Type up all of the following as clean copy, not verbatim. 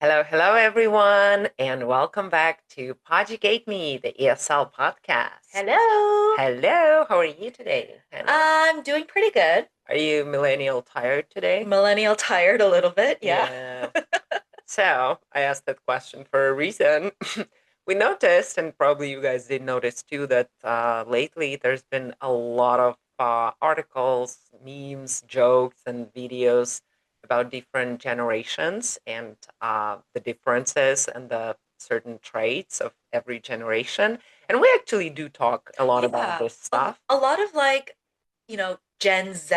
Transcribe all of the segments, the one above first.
Hello, hello, everyone, and welcome back to PoducateMe, the ESL podcast. Hello. Hello, how are you today, Hannah? I'm doing pretty good. Are you millennial tired today? Millennial tired a little bit, yeah. Yeah. So, I asked that question for a reason. We noticed, and probably you guys did notice too, that lately there's been a lot of articles, memes, jokes, and videos about different generations and the differences and the certain traits of every generation. And we actually do talk a lot about Yeah. this A, stuff. a lot of Gen Z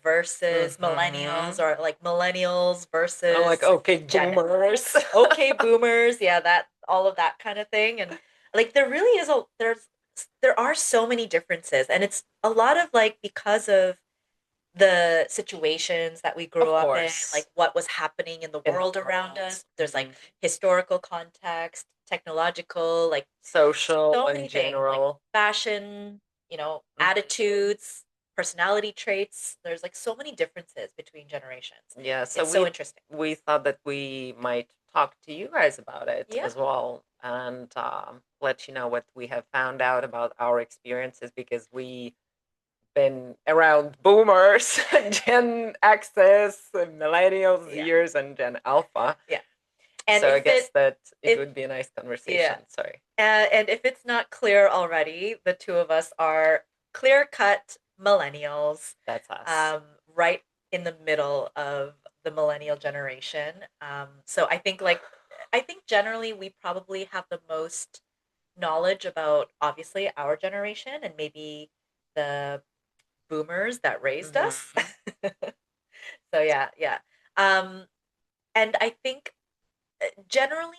versus millennials Hmm. or like millennials I'm like, versus okay, Gen boomers. X. Okay, boomers. Yeah, that all of that kind of thing. And like there really is there are so many differences. And it's a lot of like because of the situations that we grew Of up in, like course. what was happening in the In the world around world. us. There's like historical context, technological, like Social so in many things, like general. fashion, Mhm. attitudes, personality traits. There's like so many differences between generations. Yeah, so It's so we interesting. we thought that we might talk to you guys about it Yeah. as well and let you know what we have found out about our experiences because we been around boomers, Gen X's, millennials, Yeah. years, and Gen Alpha. Yeah. And So I if guess that it if would be a nice yeah. conversation. Sorry. And if it's not clear already, the two of us are clear cut millennials, That's us. um, right in the middle of the millennial generation. So I think generally we probably have the most knowledge about obviously our generation and maybe the boomers that raised us. Hmm. So yeah, yeah. Um, and I think generally,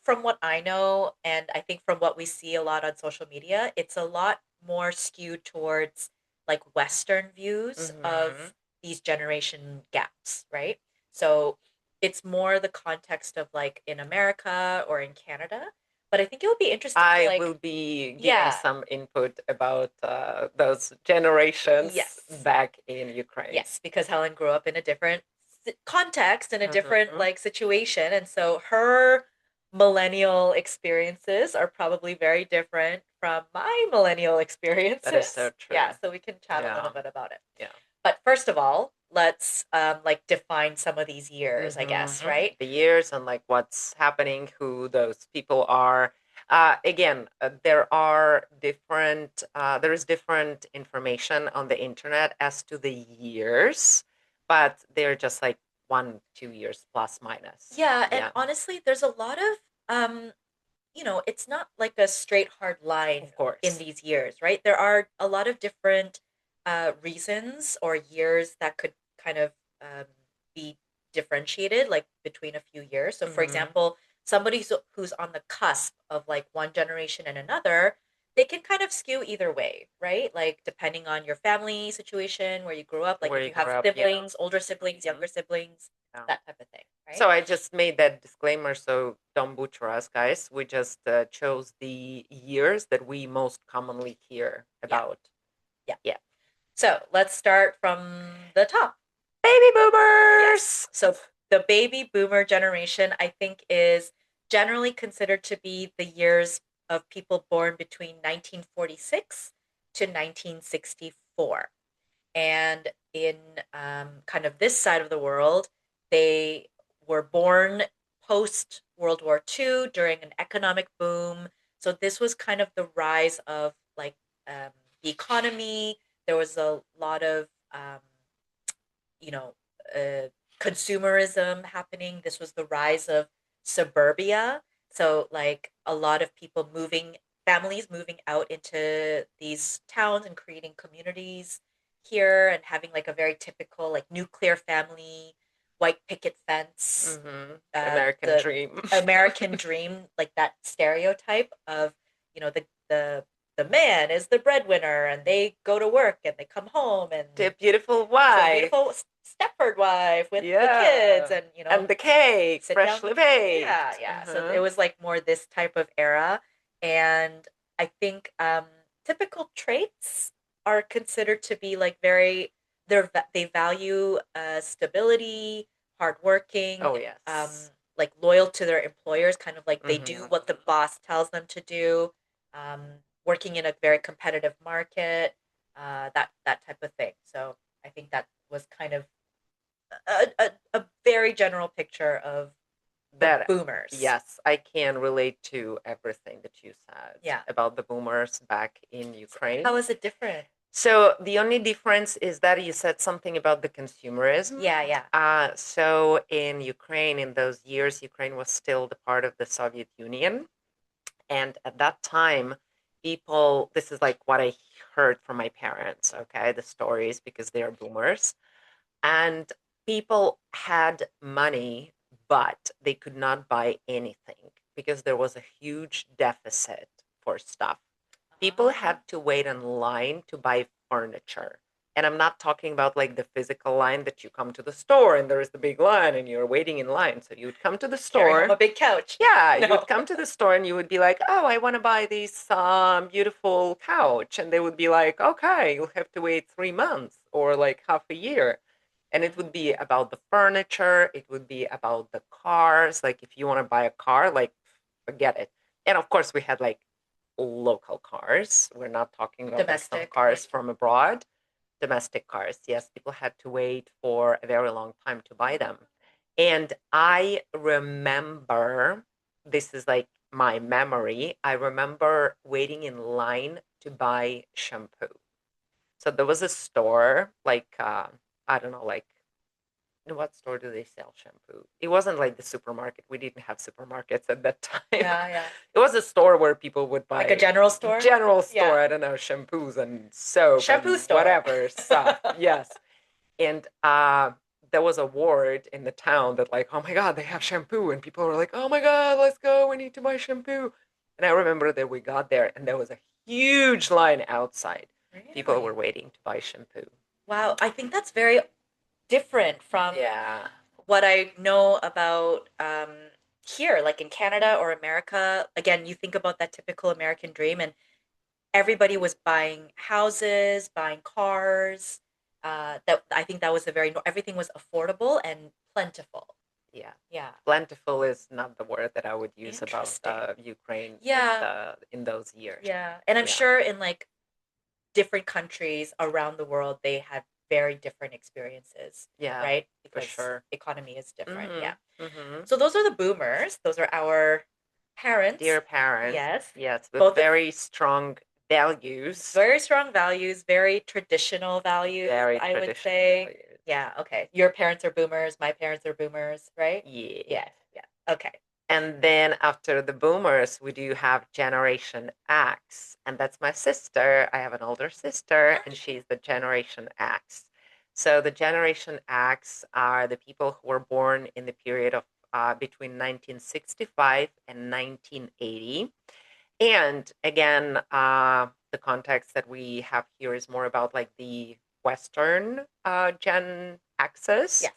from what I know, and I think from what we see a lot on social media, it's a lot more skewed towards like Western views Hmm. of these generation gaps, right? So it's more the context of like in America or in Canada. But I think it would be interesting to I will like, be giving yeah, some input about those generations yes, back in Ukraine. yes, because Helen grew up in a different context and a different Hmm. like situation, and so her millennial experiences are probably very different from my millennial That is so experiences. Yeah, true. so we can chat a little Yeah. bit about it. Yeah. But first of all, let's like define some of these years, I guess, Hmm. right? The years and like what's happening, who those people are. Again, there is different information on the internet as to the years, but they're just like 1, 2 years plus minus. Yeah, and Yeah, honestly, there's a lot of it's not like a straight hard line of in course. these years, right? There are a lot of different reasons or years that could kind of um, be differentiated, like between a few years. So, for Hmm. example, somebody who's on the cusp of like one generation and another, they can kind of skew either way, right? Like depending on your family situation, where you grew up, like Where if you you grew have up, yeah. siblings, older siblings, Hmm. younger siblings, Yeah. that type of thing, right? So I just made that disclaimer, so don't butcher us, guys. We just chose the years that we most commonly hear Yeah, about. yeah. Yeah. So let's start from the top. Baby Yes. boomers. So the baby boomer generation, I think, is generally considered to be the years of people born between 1946 to 1964. And in kind of this side of the world, they were born post World War II during an economic boom. So this was kind of the rise of like um, the economy. There was a lot of you know, uh, consumerism happening. This was the rise of suburbia. So, like a lot of people families moving out into these towns and creating communities here and having like a very typical, like nuclear family, white picket fence, Hmm. American the dream. American dream, like that stereotype of, the the man is the breadwinner and they go to work and they come home and The beautiful the beautiful wife. Stepford wife with the kids Yeah. and And the cake, sit down. freshly Yeah, baked. yeah, so Uh-huh. it was like more this type of era. And I think typical traits are considered to be like they value stability, hardworking, Oh, um yes. like loyal to their employers, kind of like they do Hmm. what the boss tells them to do, um, working in a very competitive market, that type of thing. So I think that was kind of a very general picture of the That, boomers. yes, I can relate to everything that you said Yeah. about the boomers back in So Ukraine. how is it different? So the only difference is that you said something about the consumerism. Yeah, yeah. So in Ukraine, in those years, Ukraine was still the part of the Soviet Union. And at that time, people, this is like what I heard from my parents, okay, the stories, because they are boomers. And people had money, but they could not buy anything because there was a huge deficit for stuff. People Ah, had to wait in line to buy furniture. And I'm not talking about like the physical line that you come to the store and there is the big line and you're waiting in line. So you would come to the carry home store. a big couch. Yeah, you would No. come to the store and you would be like, "Oh, I want to buy this beautiful couch," and they would be like, "Okay, you'll have to wait 3 months or like half a year." And it would be about the furniture. It would be about the cars. Like if you want to buy a car, like forget it. And of course, we had like local cars. We're not talking about like some Domestic, cars like from abroad. Domestic cars. Yes, people had to wait for a very long time to buy them. And I remember, this is like my memory, I remember waiting in line to buy shampoo. So there was a store, like, I don't know, like, in what store do they sell shampoo? It wasn't like the supermarket. We didn't have supermarkets at that time. yeah, yeah. It was a store where people would Like a buy general store? general store, Yeah. I don't know, shampoos and soap Shampoo and store. whatever stuff. Yes. And there was a ward in the town that like, oh my god, they have shampoo, and people were like, oh my god, let's go, we need to buy shampoo. And I remember that we got there and there was a huge line outside. People were Really? waiting to buy shampoo. Wow, I think that's very different from Yeah. what I know about here, like in Canada or America. Again, you think about that typical American dream, and everybody was buying houses, buying cars. That I think that was a very everything was affordable and plentiful. Yeah. Yeah, Plentiful is not the word that I would use about interesting. Ukraine Yeah, in those years. yeah, and I'm Yeah. sure in like different countries around the world, they had very different experiences, Yeah, right? for Because sure. economy is different. Yeah. Mm-hmm. Mm-hmm. So those are the boomers. Those are our parents. Dear parents, Yes. yes, with Both very strong values, very strong values, very traditional values, very I would traditional say. values. Yeah, okay. Your parents are boomers, my parents are boomers, right? Yeah. Yeah, yeah. Okay. And then after the boomers, we do have Generation X. And that's my sister. I have an older sister, and she's the Generation X. So the Generation X are the people who were born in the period of between 1965 and 1980. And again, the context that we have here is more about like the Western Gen X's, Yes.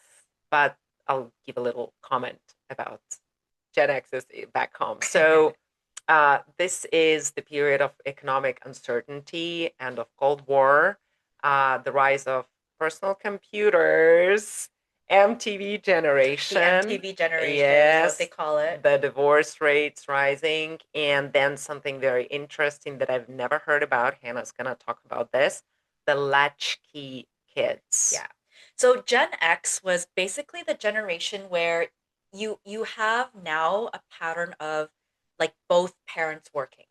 but I'll give a little comment about Gen X's back home. So this is the period of economic uncertainty and of Cold War, the rise of personal computers, MTV The generation, MTV generation is what they yes, call it. the divorce rates rising, and then something very interesting that I've never heard about. Hannah's gonna talk about this: the latchkey kids. Yeah. So Gen X was basically the generation where you have now a pattern of like both parents working,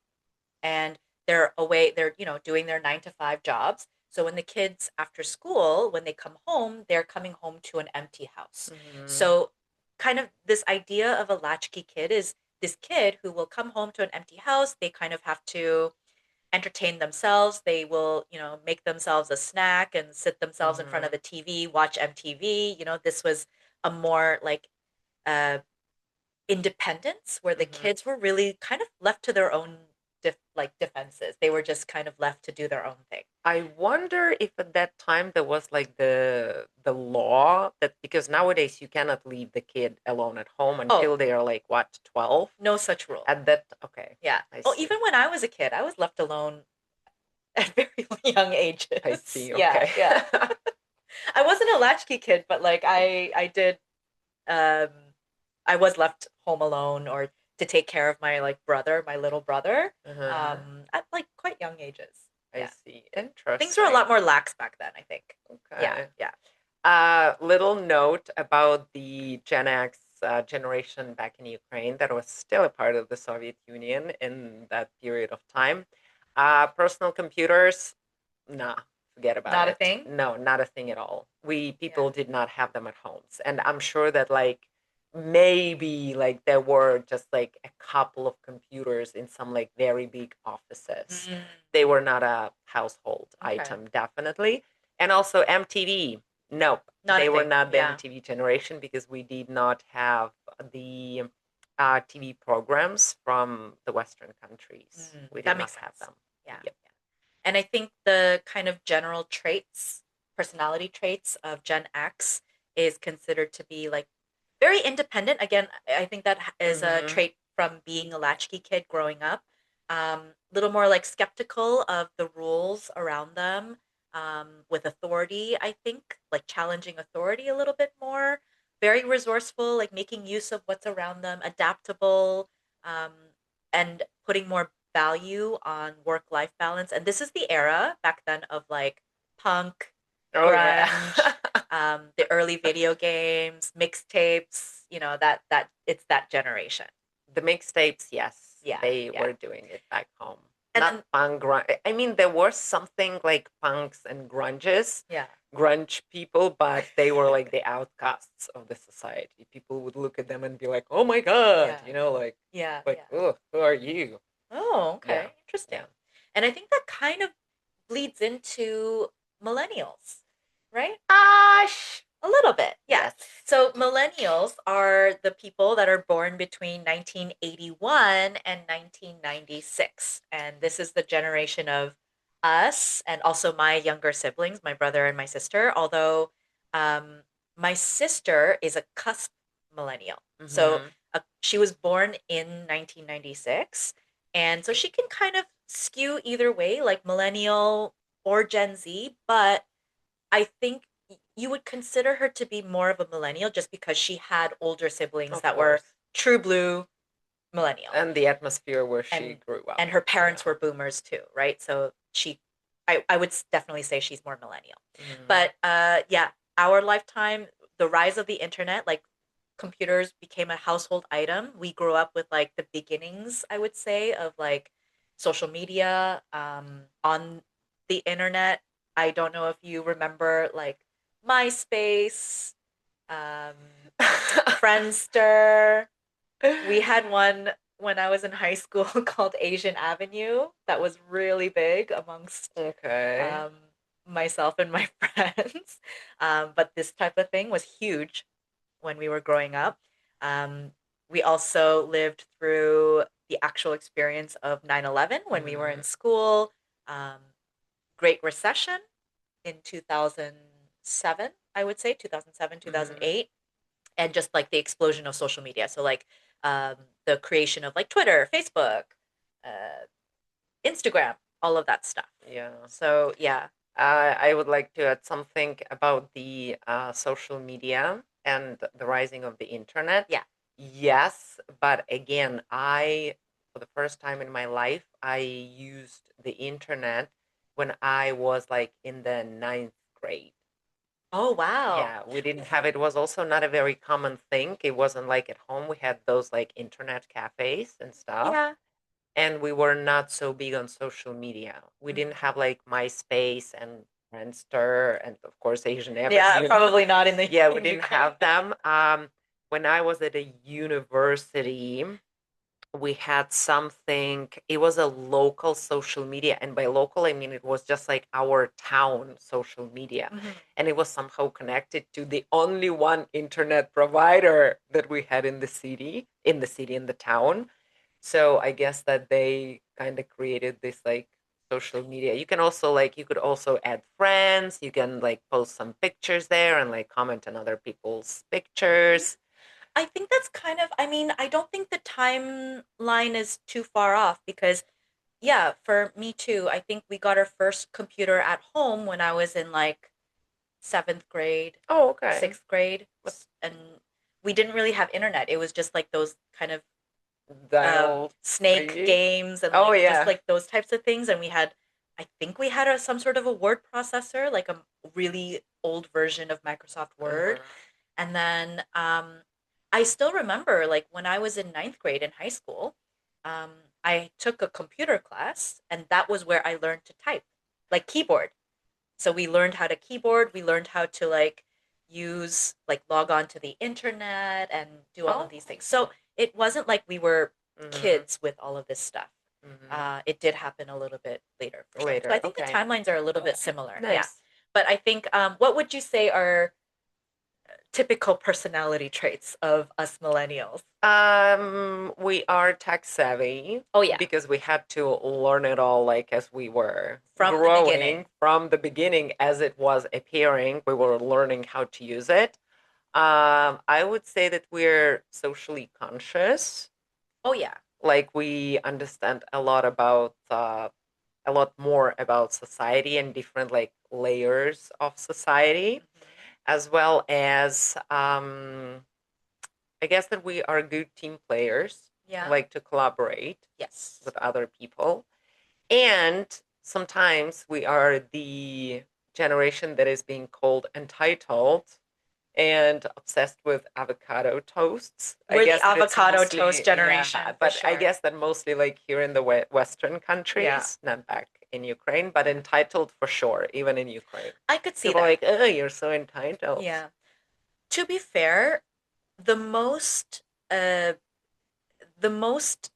and they're away, they're doing their 9 to 5 jobs. So when the kids after school, when they come home, they're coming home to an empty house. Mm-hmm. So kind of this idea of a latchkey kid is this kid who will come home to an empty house. They kind of have to entertain themselves. They will, make themselves a snack and sit themselves in front of Mm-hmm. the TV, watch MTV. This was a more like uh independence where the Mm-hmm. kids were really kind of left to their own defenses. They were just kind of left to do their own thing. I wonder if at that time there was like the law that, because nowadays you cannot leave the kid alone at home Oh, until they are like what, 12? no such rule. At that, okay, Yeah. I Oh, see. even when I was a kid, I was left alone at very young I ages. see. Yeah, Okay. yeah. I wasn't a latchkey kid, but like I did um I was left home alone or to take care of my like brother, my little brother, Uh-huh. at like quite young ages. I Yeah. see. Things were a lot Interesting. more lax back then, I think. Yeah, Okay. yeah. Little note about the Gen X generation back in Ukraine that was still a part of the Soviet Union in that period of time. Personal computers, nah, forget about Not a it. thing. No, not a thing at all. We Yeah. people did not have them at homes, and I'm sure that like maybe like there were just like a couple of computers in some like very big offices. Mm, They were not a household okay. item, definitely. And also MTV. Nope, Not a they were thing. not the Yeah. MTV generation because we did not have the TV programs from the Western countries. We did That not makes have sense. them. Yeah. Yep. And I think the kind of general traits, personality traits of Gen X is considered to be like very independent. Again, I think that is a Mm-hmm. trait from being a latchkey kid growing up. Little more like skeptical of the rules around them, with authority, I think, like challenging authority a little bit more. Very resourceful, like making use of what's around them, adaptable, um, and putting more value on work life balance. And this is the era back then of like punk, Oh yeah. grunge, the early video games, mixtapes, that it's that generation. The mixtapes, yes, Yeah, they yeah. were doing it back home. Not And punk grunge. I mean, there was something like punks and grunges, yeah. grunge people, but they were like the outcasts of the society. People would look at them and be like, "Oh my god," Yeah. Yeah, like, yeah. "Oh, who are you?" Oh, Yeah, okay. Interesting. yeah. And I think that kind of bleeds into millennials, right? Ash. A little bit, yeah. Yes. So millennials are the people that are born between 1981 and 1996. And this is the generation of us and also my younger siblings, my brother and my sister. Although um, my sister is a cusp millennial. So Mm-hmm. she was born in 1996. And so she can kind of skew either way, like millennial or Gen Z. But I think you would consider her to be more of a millennial just because she had older siblings Of that were course. true blue millennial. And the atmosphere where she And grew up. and her parents Yeah. were boomers too, right? So I would definitely say she's more millennial. Mm-hmm. But yeah, our lifetime, the rise of the internet, like computers became a household item. We grew up with like the beginnings, I would say, of like social media, on the internet. I don't know if you remember like MySpace, um, Friendster. We had one when I was in high school called Asian Avenue that was really big amongst Okay. um, myself and my friends. But this type of thing was huge when we were growing up. Um, we also lived through the actual experience of 9/11 when we were Mm-hmm. in school, um, Great Recession in 2007, I would say, 2007, Mm-hmm. 2008, and just like the explosion of social media. So, like the creation of like Twitter, Facebook, uh, Instagram, all of that stuff. Yeah. So, yeah. I would like to add something about the social media and the rising of the internet. Yeah. Yes, but again, for the first time in my life, I used the internet when I was like in the ninth grade. Oh, wow. Yeah, we didn't have it. It was also not a very common thing. It wasn't like at home. We had those like internet cafes and stuff, Yeah. and we were not so big on social media. We didn't Mhm. have like MySpace and Friendster and of course Asian Yeah, Avenue. probably not in the Yeah, we in didn't Ukraine. have them. When I was at a university, we had something. It was a local social media, and by local I mean it was just like our town social media, Mhm. and it was somehow connected to the only one internet provider that we had in the town. So I guess that they kind of created this like social media. You could also add friends. You can like post some pictures there and like comment on other people's pictures. I think that's kind of, I mean, I don't think the timeline is too far off because, yeah, for me too, I think we got our first computer at home when I was in like seventh grade, Oh, okay. sixth grade. But And we didn't really have internet. It was just like those kind of Dial snake thingy. games and Oh like just yeah. like those types of things. And we had, I think we had some sort of a word processor, like a really old version of Microsoft Word. Uh-huh. And then I still remember like when I was in ninth grade in high school, um, I took a computer class, and that was where I learned to type, like keyboard. So we learned how to keyboard, we learned how to like use like log on to the internet and do all of Oh. these things. So it wasn't like we were Mm-hmm. kids with all of this stuff. Mm-hmm. It did happen a little bit later for sure. So I Later. think the Okay. timelines are a little bit similar. Yeah. Nice. But I think what would you say are typical personality traits of us millennials? We are tech savvy Oh yeah, because we had to learn it all like as we were from the beginning. growing from the beginning as it was appearing. We were learning how to use it. I would say that we're socially conscious. Oh yeah. Like we understand a lot more about society and different like layers of society, Hmm. as well as I guess that we are good team players, Yeah. like to collaborate Yes. with other people. And sometimes we are the generation that is being called entitled and obsessed with avocado toasts. I We're the guess that it's avocado toast mostly, generation yeah, for but I sure. guess that mostly like here in the Western Yeah. countries, not back in Ukraine, but entitled for sure, even in Ukraine. I could see People are that. like, oh, you're so entitled. Yeah. To be fair, the most uh the most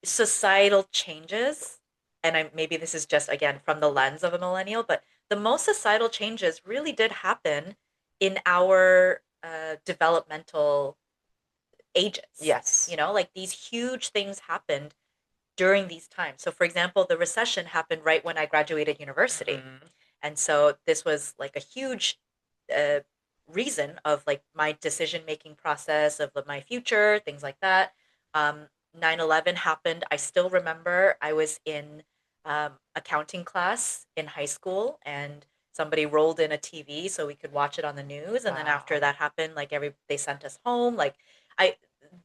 societal changes, and I maybe this is just again from the lens of a millennial, but the most societal changes really did happen in our developmental ages. Yes. You know, like these huge things happened during these times. So, for example, the recession happened right when I graduated university. Hmm. And so this was like a huge uh, reason of like my decision making process of my future, things like that. Um, 9/11 happened. I still remember I was in accounting class in high school, and somebody rolled in a TV so we could watch it on the news. And then after Wow. that happened, like they sent us home. Like I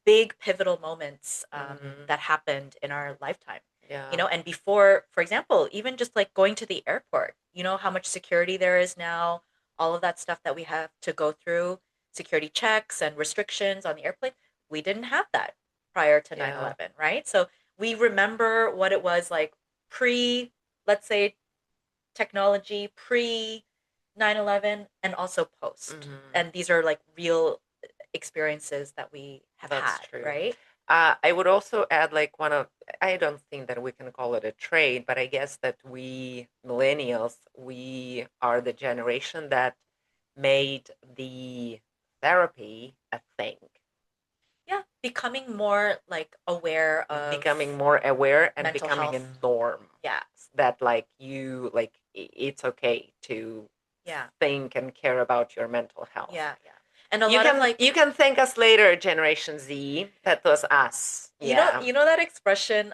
big pivotal moments Hmm. that happened in our lifetime. You Yeah. know, and before, for example, even just like going to the airport, you know how much security there is now, all of that stuff that we have to go through, security checks and restrictions on the airplane. We didn't have that prior to nine Yeah. 11, right? So we remember what it was like pre, let's say, technology, pre 9/11, and also post. Hmm. And these are like real experiences that we have That's had, true. right? I would also add like I don't think that we can call it a trade, but I guess that we millennials, we are the generation that made the therapy a thing, Yeah, becoming more like aware becoming of more aware and mental becoming a health. norm Yeah, that like you like it's okay to yeah, think and care about your mental health. yeah, yeah. And a lot of You like, can thank us later, Generation Z. That was us. Yeah. you know that expression,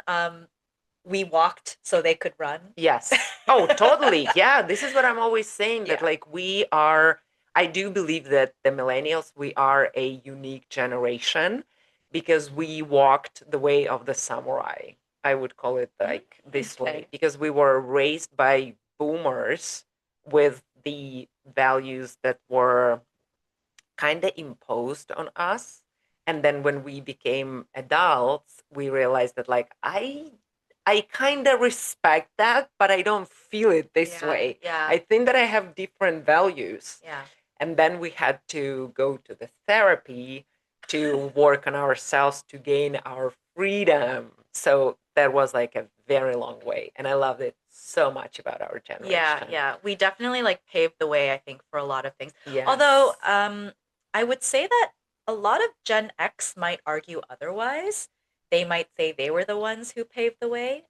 we walked so they could run. Yes. Oh, totally. Yeah. This is what I'm always saying that Yeah. like we are, I do believe that the millennials, we are a unique generation because we walked the way of the samurai. I would call it Mm, like this way okay. because we were raised by boomers with the values that were kind of imposed on us. And then when we became adults, we realized that like I kind of respect that, but I don't feel it this Yeah, way. yeah, I think that I have different values. yeah. And then we had to go to the therapy to work on ourselves to gain our freedom. So that was like a very long way. And I loved it so much about our Yeah, generation. yeah. We definitely like paved the way, I think, for a lot of things. Although, Yes. I would say that a lot of Gen X might argue otherwise. They might say they were the ones who paved the way.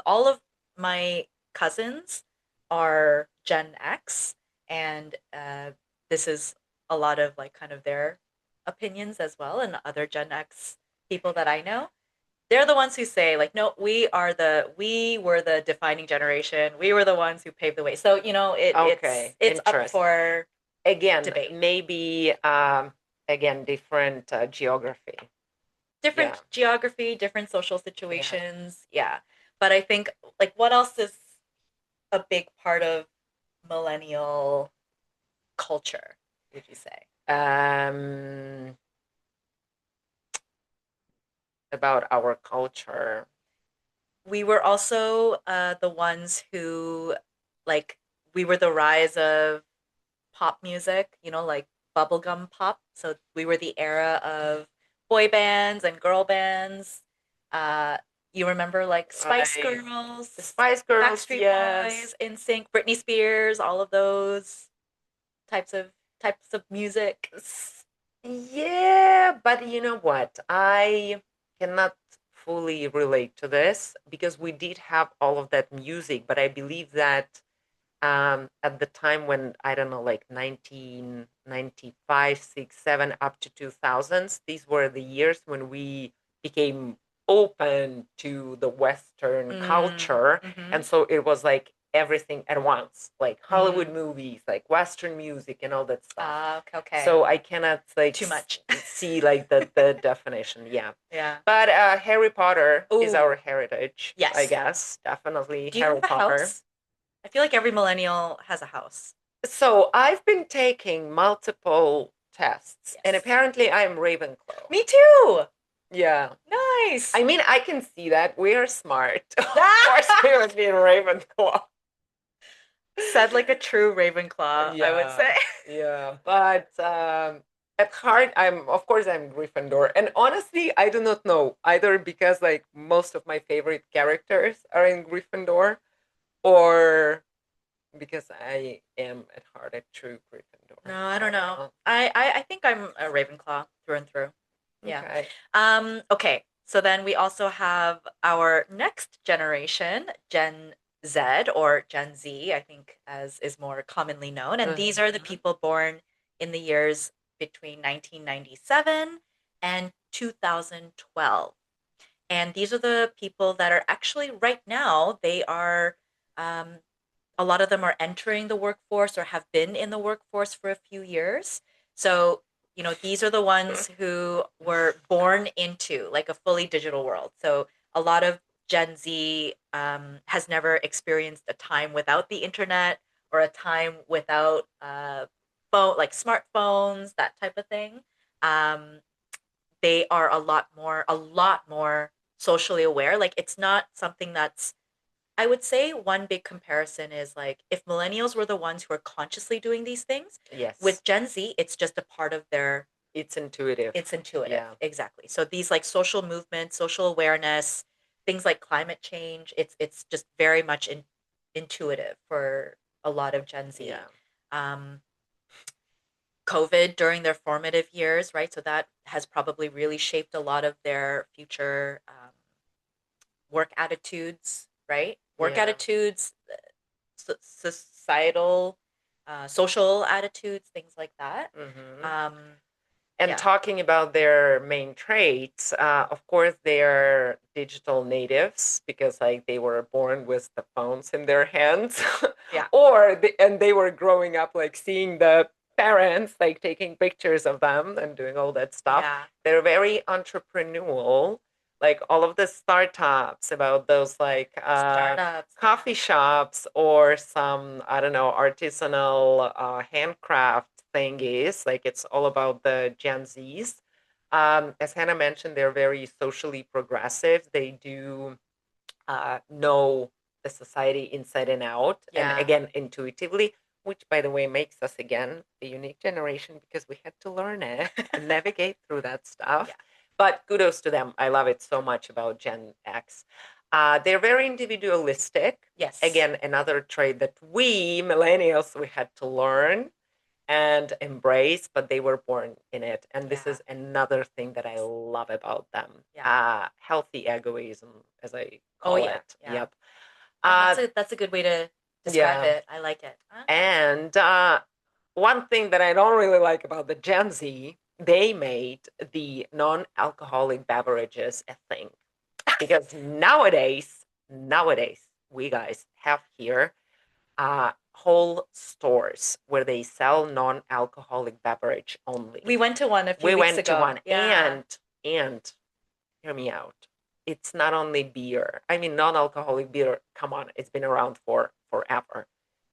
All of my cousins are Gen X, and this is a lot of like kind of their opinions as well, and other Gen X people that I know, they're the ones who say like, no, we were the defining generation, we were the ones who paved the way. So you know Okay. it's up Interesting. for Again, debate. maybe again, different geography. Yeah. Different geography, different social Yeah. situations. Yeah. But I think, like, what else is a big part of millennial culture, would you say? Um, about our culture. We were also the ones who, like, we were the rise of pop music, like bubblegum pop. So we were the era of boy bands and girl bands. Uh, you remember like Spice The Girls, Spice Girls, Backstreet yes. Boys, NSYNC, Britney Spears, all of those types of types of music. Yeah, but you know what? I cannot fully relate to this because we did have all of that music, but I believe that at the time when I don't know, like 1995, 6, 7, up to 2000s, these were the years when we became open to the Western Mm, culture, mm-hmm, and so it was like everything at once, like Hollywood mm. movies, like Western music, and all that stuff. Okay, okay. So I cannot like Too much. see like the definition. Yeah, Yeah. but Harry Potter is our Oh, heritage, I yes. guess. Definitely Do you Harry have a Potter. house? I feel like every millennial has a house. So I've been taking multiple tests, and Yes. apparently I'm Ravenclaw. Me too. Yeah. Nice. I mean, I can see that. We are smart. Of course, we would be Ravenclaw. Said like a true Ravenclaw, I would Yeah. say. Yeah. But at heart, of course, I'm Gryffindor. And honestly, I do not know either because, like, most of my favorite characters are in Gryffindor, or because I am at heart a true Gryffindor. No, I I don't don't know. know. I think I'm a Ravenclaw through and through. Yeah. Okay. Okay. So then we also have our next generation, Gen Z or Gen Z, I think as is more commonly known. And these are the Mhm. people born in the years between 1997 and 2012. And these are the people that are actually right now, they are um, a lot of them are entering the workforce or have been in the workforce for a few years. So, these are the ones who were born into like a fully digital world. So, a lot of Gen Z has never experienced a time without the internet or a time without like smartphones, that type of thing. Um, they are a lot more socially aware. Like, it's not something that's, I would say one big comparison is like if millennials were the ones who are consciously doing these things, Yes. with Gen Z, it's just a part of their, It's intuitive. it's intuitive. Yeah. Exactly. So these like social movements, social awareness, things like climate change, it's just very much intuitive for a lot of Gen Z. Yeah. Um, COVID during their formative years, right? So that has probably really shaped a lot of their future work attitudes, right? Work Yeah. attitudes, societal, social attitudes, things like that. Hmm. Um, And yeah, talking about their main traits, of course, they are digital natives because, like, they were born with the phones in their hands, yeah, and they were growing up like seeing the parents like taking pictures of them and doing all that stuff. yeah. They're very entrepreneurial, like all of the startups about those like Startups, yeah, coffee shops or some, I don't know, artisanal handcraft thingies. Like it's all about the Gen Zs. As Hannah mentioned, they're very socially progressive. They do know the society inside and out, and yeah, again, intuitively, which, by the way, makes us again a unique generation because we had to learn it and navigate through that yeah. stuff. But kudos to them. I love it so much about Gen X. They're very individualistic. Yes, Again, another trait that we millennials we had to learn and embrace, but they were born in it. And this yeah, is another thing that I love about them. yeah. Healthy egoism, as I Oh call yeah, it. yeah. Yep. Oh, Uh, that's a good way to describe yeah. it. I like it. Okay. And one thing that I don't really like about the Gen Z, they made the non-alcoholic beverages a thing because nowadays, we guys have here whole stores where they sell non-alcoholic beverage only. We went to one a few We weeks went to ago. one, Yeah. and hear me out. It's not only beer. I mean, non-alcoholic beer. Come on, it's been around for forever.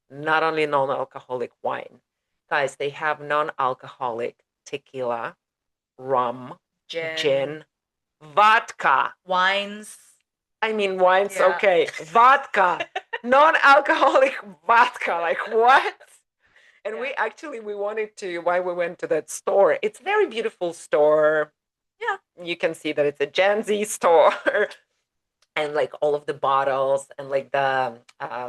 Not only non-alcoholic wine, guys. They have non-alcoholic tequila, rum, Gin, gin, vodka. wines. I mean, wine's Yeah. okay. Vodka, non-alcoholic vodka. Like what? And Yeah. we wanted to, why we went to that store. It's a very beautiful store. Yeah. You can see that it's a Gen Z store. And like all of the bottles and like the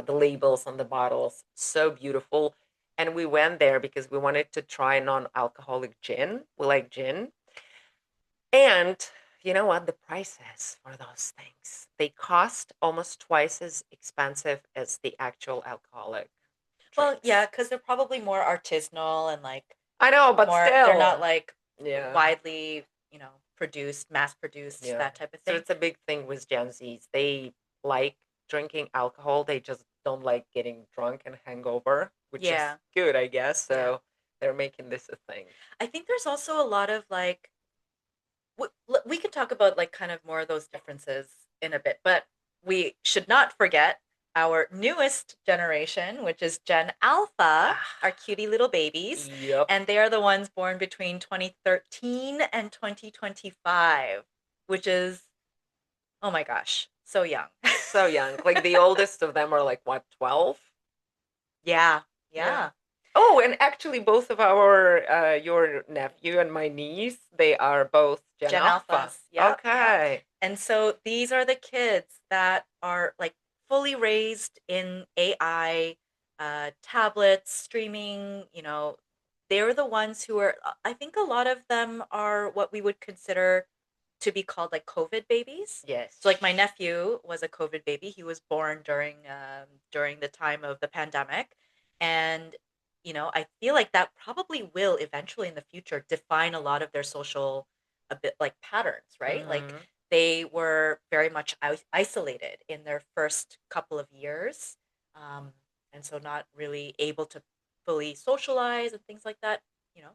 labels on the bottles, so beautiful. And we went there because we wanted to try non-alcoholic gin. We like gin. And you know what? The prices for those things, they cost almost twice as expensive as the actual alcoholic Well, yeah, drinks. because they're probably more artisanal and like I know, but more, they're not still. like Yeah. widely, produced, mass produced, Yeah. that type of So thing. it's a big thing with Gen Zs. They like drinking alcohol. They just don't like getting drunk and hangover, which is Yeah. good, I guess. Yeah. So they're making this a thing. I think there's also a lot of like, we can talk about like kind of more of those differences in a bit, but we should not forget our newest generation, which is Gen Alpha, our Ah, cutie little babies. yep. And they are the ones born between 2013 and 2025, which is, oh my gosh, so young. So young. Like the oldest of them are like what, 12? Yeah, Yeah. yeah. Oh, and actually both of our your nephew and my niece, they are both Gen Gen Alpha. Alphas. Yep, yep. Okay. And so these are the kids that are like fully raised in AI, tablets, streaming, they're the ones who are, I think a lot of them are what we would consider to be called like COVID babies. So like my Yes. nephew was a COVID baby. He was born during the time of the pandemic. And I feel like that probably will eventually in the future define a lot of their social a bit like patterns, right? Like Mm-hmm. they were very much isolated in their first couple of years, um, and so not really able to fully socialize and things like that.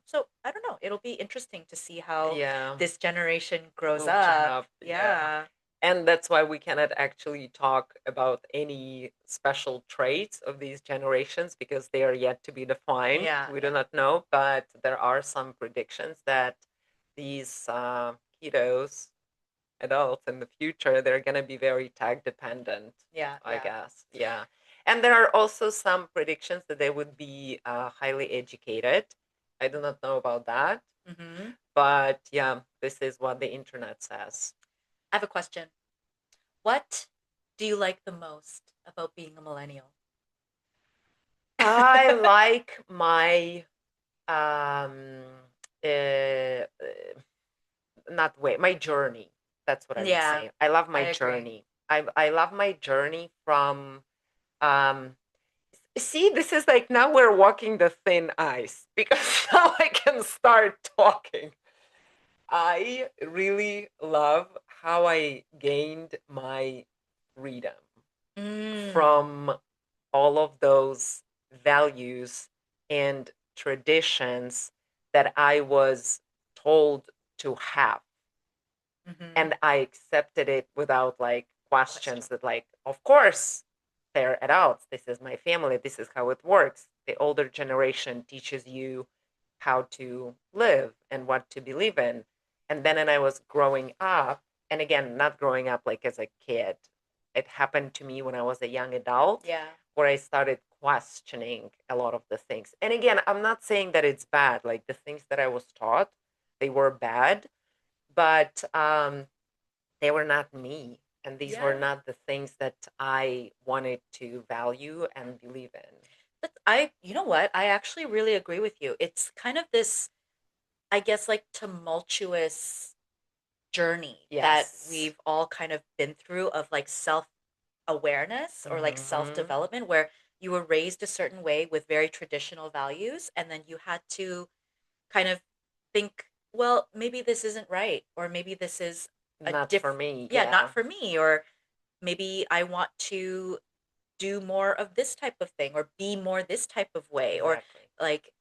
So I don't know. It'll be interesting to see how Yeah. this generation grows Will turn up. up. Yeah. Yeah, And that's why we cannot actually talk about any special traits of these generations because they are yet to be defined. yeah, We do yeah, not know, but there are some predictions that these kiddos, adults in the future, they're going to be very tech dependent, yeah, I yeah. guess. Yeah. And there are also some predictions that they would be highly educated. I do not know about that, Hmm. but yeah, this is what the internet says. I have a question. What do you like the most about being a millennial? I like my um uh, not way my journey. That's what I would Yeah, say. I love I my agree. journey. I love my journey from um see, this is like now we're walking the thin ice because now I can start talking. I really love how I gained my freedom Mm. from all of those values and traditions that I was told to have. Hmm. And I accepted it without like Question. questions that, like, of course, they're adults. This is my family. This is how it works. The older generation teaches you how to live and what to believe in. And then, and I was growing up, and again, not growing up like as a kid, it happened to me when I was a young adult Yeah. where I started questioning a lot of the things. And again, I'm not saying that it's bad. Like the things that I was taught, they were bad, but they were not me. And these were Yeah. not the things that I wanted to value and believe in. You know what? I actually really agree with you. It's kind of this, I guess, like tumultuous journey that Yes. we've all kind of been through of like self awareness or like self Mm-hmm. development, where you were raised a certain way with very traditional values, and then you had to kind of think, well, maybe this isn't right, or maybe this is a Not for diff, me. yeah, not Yeah. for me, or maybe I want to do more of this type of thing or be more this type of way or Exactly. like,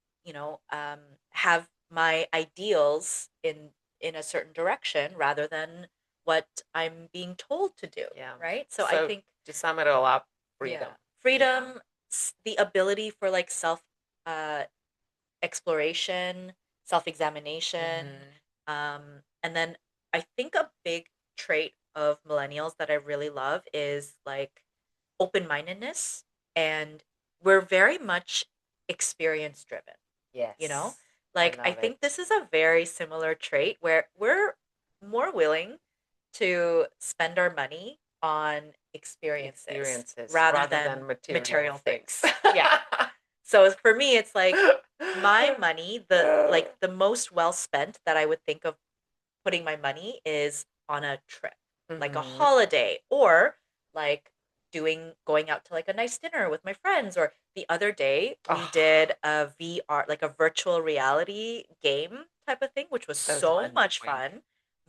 have my ideals in a certain direction rather than what I'm being told to do, Yeah. right? So I So think to sum it all up, yeah, freedom. Yeah. freedom, the ability for like self uh exploration, self-examination, Hmm. and then I think a big trait of millennials that I really love is like open-mindedness, and we're very much experience driven, you know? Yes. I Like I love think it. this is a very similar trait where we're more willing to spend our money on experiences Experiences rather rather than than material material things. things. Yeah. So for me it's like my money, the most well spent that I would think of putting my money is on a trip, like a Hmm. holiday, or like going out to like a nice dinner with my friends. Or the other day we Oh, did a VR, like a virtual reality game type of thing, which was those so ones. much fun,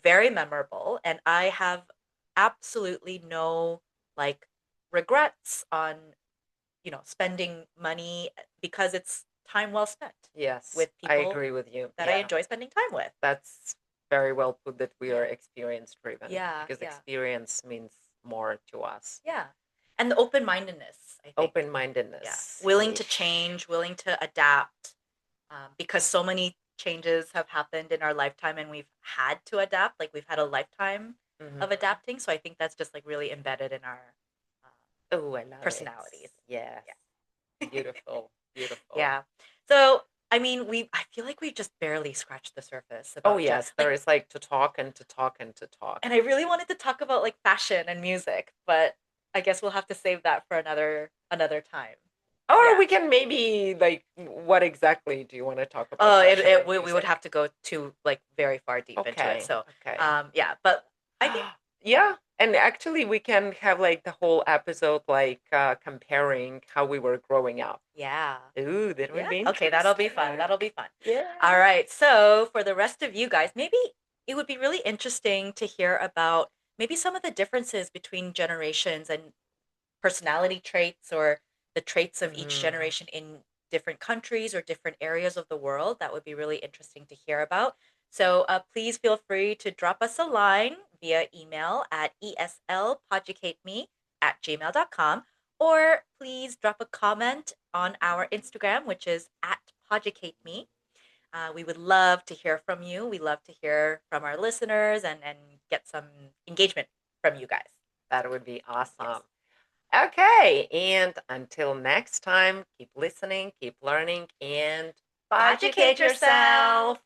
very memorable, and I have absolutely no like regrets on spending money because it's time well spent Yes, with I people agree with you. that I Yeah, enjoy spending time with. that's very well put that we are Yeah. experience driven Yeah, because yeah. experience means more to us. Yeah. And the open-mindedness, I think. Open Yeah. mindedness. Willing to Yes. change, willing to adapt, because so many changes have happened in our lifetime and we've had to adapt. Like we've had a lifetime of Hmm. adapting. So I think that's just like really embedded in our uh, Oh, I love it. personalities. Yes. Yeah. Beautiful. Beautiful. Yeah. So, I mean, I feel like we've just barely scratched the surface Oh, about yes. There like, is like to talk and to talk and to talk. and I really wanted to talk about like fashion and music, but I guess we'll have to save that for another time. Or Yeah. we can maybe like, what exactly do you want to talk about Oh, fashion and we would music? have to go to like very far deep into it. Okay. So, Okay. yeah, but I think Yeah, and actually we can have like the whole episode like comparing how we were growing up. yeah. Ooh, that would Yeah. be Okay, that'll be fun. interesting. That'll be fun. All Yeah. right. So, for the rest of you guys, maybe it would be really interesting to hear about maybe some of the differences between generations and personality traits or the traits of each Hmm. generation in different countries or different areas of the world. That would be really interesting to hear about. So please feel free to drop us a line via email at eslpoducateme@gmail.com, or please drop a comment on our Instagram, which is at PoducateMe. We would love to hear from you. We love to hear from our listeners and get some engagement from you guys. That would be Yes. awesome. Okay, and until next time, keep listening, keep learning, and Educate educate yourself. yourself.